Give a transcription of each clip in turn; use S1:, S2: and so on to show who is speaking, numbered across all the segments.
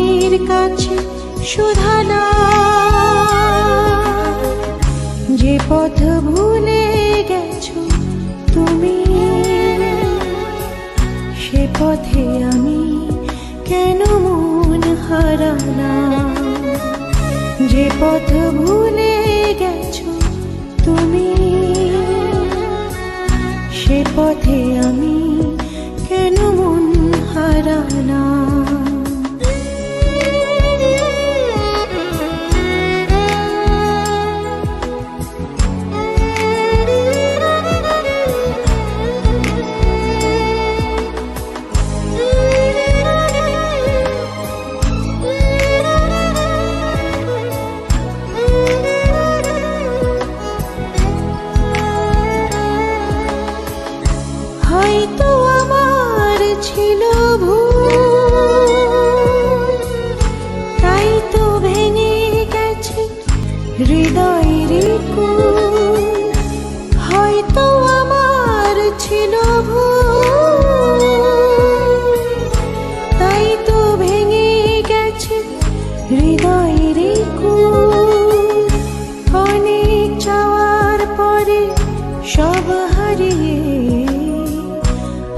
S1: ভাবনের কাছে শুধানা, যে পথ ভুলে গেছো তুমি, সে পথে আমি কেন মন হারানা। যে পথ ভুলে গেছো তুমি, সে পথে আমি কেন মন হারানা। হয়তো আমার ছিল ভুল, তাই তো ভেঙে গেছে হৃদয়ের কুল। হয়তো আমার ছিল ভুল, তাই তো ভেঙে গেছে হৃদয়ের কুল। অনেক চাওয়ার পরে সব হারিয়ে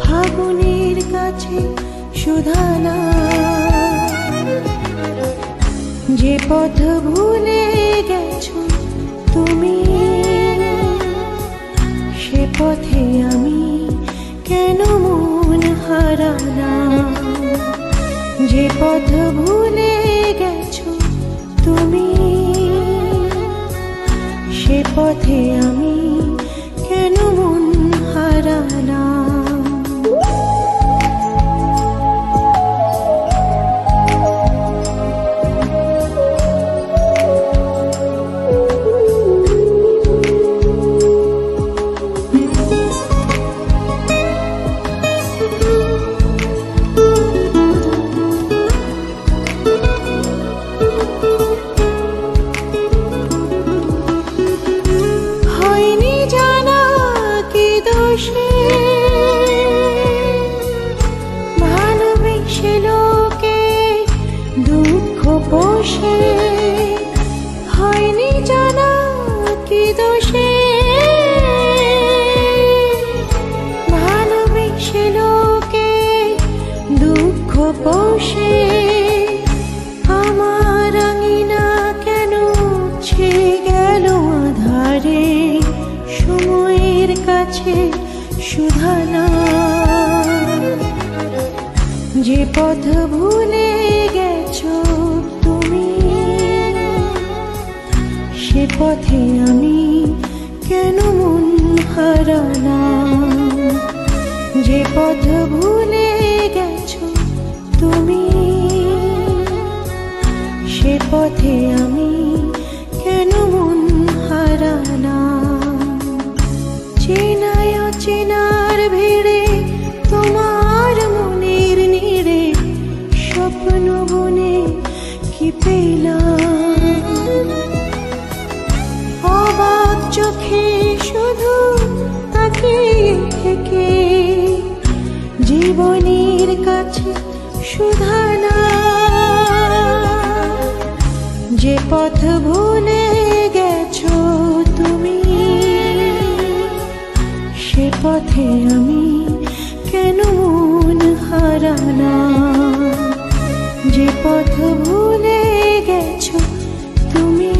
S1: ভাবনের কাছে শুধানা, যে পথ ভুলে গেছো তুমি, সে পথে আমি কেন মন হারানা। যে পথ ভুলে গেছো তুমি, সে পথে আমি কেন মন হারানা। ভালোবেসে লোকে দুঃখ পোষে, হয়নি জানা কি দোষে। ভালোবেসে লোকে দুঃখ পোষে, আমার আঙিনা কেন ছে গেল আধারে। সময়ের কাছে শুধানা, যে পথ ভুলে গেছো তুমি, সে পথে আমি কেন মন হারানা। যে পথ ভুলে গেছো তুমি, সে পথে আমি কেন মন হারানা। চেনায় অচেনার ভিড়ে তোমার মনের নিড়ে স্বপ্ন বনে কি পেলাম। অবাক চোখে শুধু তাকিয়ে থেকে জীবনের কাছে শুধানা, যে পথ ভুলে গেছো তুমি, সে পথে আমি কেন মন হারানা। যে পথ ভুলে গেছো তুমি,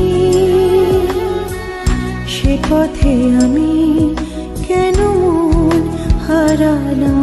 S1: সে পথে আমি কেন মন হারানা।